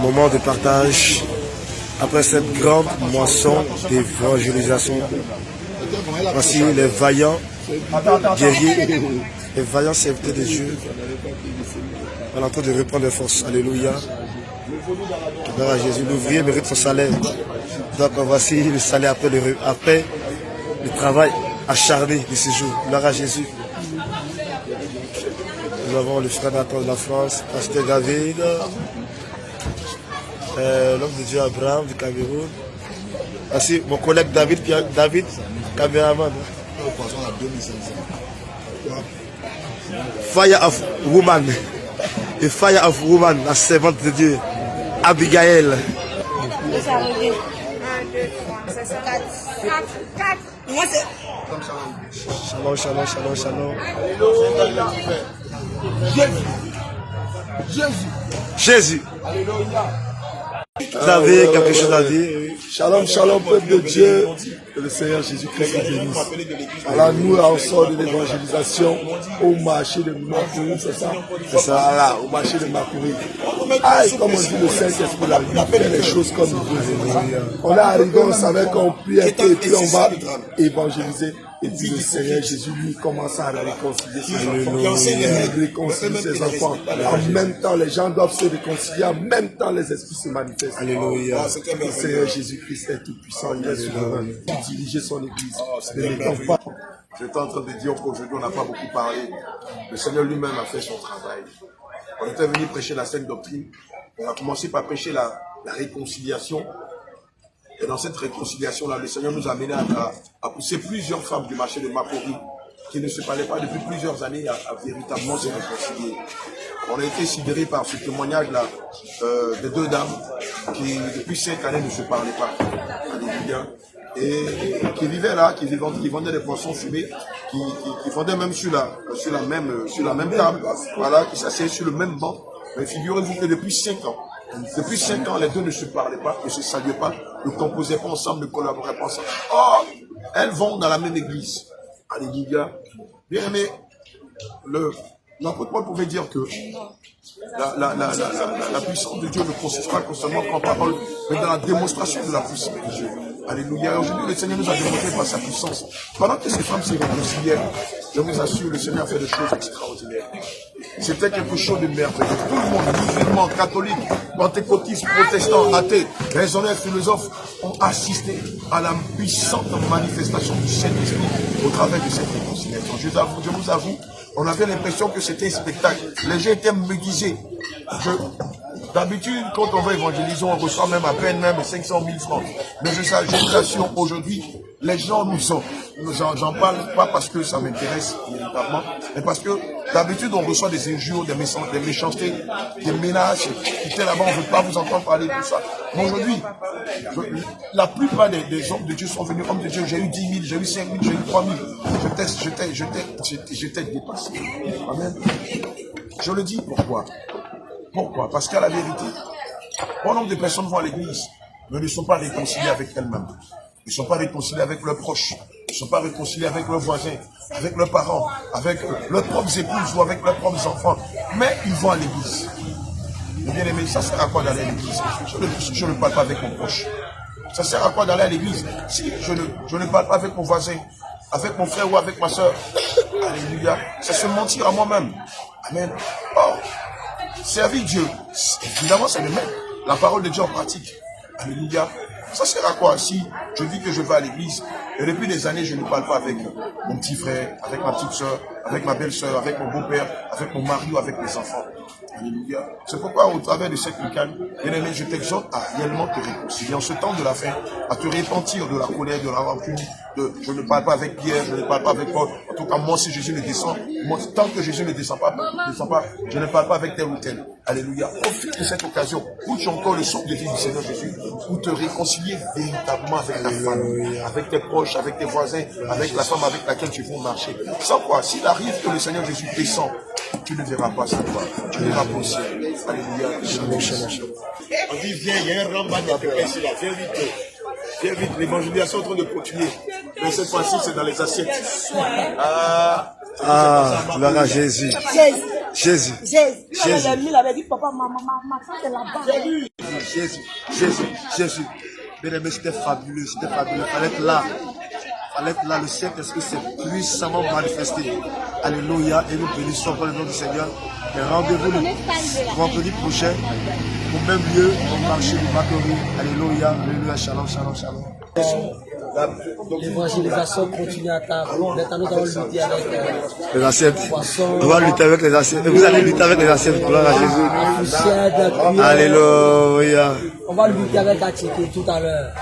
Moment de partage après cette grande moisson d'évangélisation. Voici les vaillants guerriers, les vaillants serviteurs de Dieu. On est en train de reprendre des forces. Alléluia. Gloire à Jésus. L'ouvrier mérite son salaire. Donc voici le salaire après le travail acharné de ce jour. Gloire à Jésus. Nous avons le frère Nathan de la France, Pasteur David, l'homme de Dieu Abraham du Cameroun. Voici mon collègue David caméraman. Fire of Woman. The Fire of Woman, la servante de Dieu. Abigail. 1, 2, 3, c'est ça. 4. Moi, c'est... Shalom, shalom, shalom, shalom. Jésus. Vous avez quelque chose à dire? Shalom, shalom, peuple de Dieu, que le Seigneur Jésus-Christ vous bénisse. Alors nous, là, on sort de l'évangélisation au marché de Makouri, c'est ça? C'est ça, là, au marché de Makouri. Ah, et comme on dit, le Saint-Esprit, là, il fait les choses comme il veut. On est arrivé, on savait qu'on priait et puis on va évangéliser. Et puis le Seigneur Jésus, lui, commence à réconcilier ses enfants. Il réconcilie ses enfants. En même temps, les gens doivent se réconcilier. En même temps, les esprits se manifestent. Alléluia. Le Seigneur Jésus-Christ est tout puissant. Il est souverain. Il dirige son église. Ne mettons pas. J'étais en train de dire qu'aujourd'hui, on n'a pas beaucoup parlé. Le Seigneur lui-même a fait son travail. On était venu prêcher la sainte doctrine. On a commencé par prêcher la réconciliation. Et dans cette réconciliation-là, le Seigneur nous a amené à pousser plusieurs femmes du marché de Makouri qui ne se parlaient pas depuis plusieurs années à véritablement se réconcilier. On a été sidérés par ce témoignage-là de deux dames qui, depuis 5 années, ne se parlaient pas. Alléluia. Et qui vivaient là, qui vendaient des poissons fumés, qui vendaient même sur la même table, voilà, qui s'asseyaient sur le même banc. Mais figurez-vous que depuis 5 ans, les deux ne se parlaient pas, ne se saluaient pas, ne composaient pas ensemble, ne collaboraient pas ensemble. Or, elles vont dans la même église. Alléluia. Bien aimé, l'apôtre Paul pouvait dire que la puissance de Dieu ne consiste pas seulement en parole, mais dans la démonstration de la puissance de Dieu. Alléluia. Aujourd'hui, le Seigneur nous a démontré par sa puissance. Pendant que ces femmes se réconciliaient, je vous assure, le Seigneur a fait des choses extraordinaires. C'était quelque chose de merveilleux. Tout le monde, musulmans, catholiques, pentecôtistes, protestants, athées, raisonnaires, philosophes, ont assisté à la puissante manifestation du Saint-Esprit au travers de cette réconciliation. Je vous avoue, on avait l'impression que c'était un spectacle. Les gens étaient médisés. D'habitude, quand on va évangéliser, on reçoit même à peine 500 000 francs. Mais je vous assure, aujourd'hui, les gens j'en parle pas parce que ça m'intéresse véritablement, mais parce que d'habitude, on reçoit des injures, des méchancetés, des menaces, qui étaient là-bas, on ne veut pas vous entendre parler de tout ça. Mais aujourd'hui, la plupart des hommes de Dieu sont venus, hommes de Dieu, j'ai eu 10 000, j'ai eu 5 000, j'ai eu 3 000. J'étais dépassé. Amen. Je le dis, pourquoi? Pourquoi? Parce qu'à la vérité, bon nombre de personnes vont à l'église, mais ne sont pas réconciliées avec elles-mêmes. Ils ne sont pas réconciliés avec leurs proches. Ils ne sont pas réconciliés avec leurs voisins, avec leurs parents, avec leurs propres épouses ou avec leurs propres enfants. Mais ils vont à l'église. Bien aimé, ça sert à quoi d'aller à l'église? Je ne parle pas avec mon proche. Ça sert à quoi d'aller à l'église si je ne parle pas avec mon voisin, avec mon frère ou avec ma soeur? Alléluia. C'est se mentir à moi-même. Amen. Or, servir Dieu, évidemment, c'est le même. La parole de Dieu en pratique. Alléluia. Ça sert à quoi si je dis que je vais à l'église et depuis des années, je ne parle pas avec mon petit frère, avec ma petite soeur, avec ma belle-soeur, avec mon beau-père, avec mon mari ou avec mes enfants. Alléluia. C'est pourquoi au travers de cette lucane, bien aimé, je t'exhorte à réellement te réconcilier en ce temps de la fin, à te repentir de la colère, de la rancune. Je ne parle pas avec Pierre, je ne parle pas avec Paul. En tout cas, moi, si Jésus ne descend, tant que Jésus ne descend pas, je ne parle pas avec tel ou tel. Alléluia. Profite de cette occasion où tu as encore le son de vie du Seigneur Jésus, pour te réconcilier véritablement avec ta femme, avec tes proches, avec tes voisins, avec la femme avec laquelle tu vas marcher. Sans quoi, s'il arrive que le Seigneur Jésus descend, tu ne verras pas sa gloire. Tu verras pas au ciel. Alléluia. On dit, viens, il y a un ramban de quelqu'un ici, là. Viens vite. Viens vite. L'évangélisation est en train de continuer. Mais cette fois-ci, c'est dans les assiettes. Gloire à Jésus. Jésus. Jésus. Il avait dit, papa, ma femme est là-bas. Jésus. Bien aimé, c'était fabuleux. Fallait être là. Le Saint-Esprit s'est puissamment manifesté. Alléluia. Et nous bénissons encore le nom du Seigneur. Et rendez-vous le vendredi prochain au même lieu, au marché du Bakori. Alléluia. Shalom. L'évangélisation continue à table. Maintenant, nous allons lutter avec les ancêtres. On va lutter avec les ancêtres. Vous allez lutter avec les ancêtres. Gloire à Jésus. Alléluia. On va lutter avec Attiqué tout à l'heure.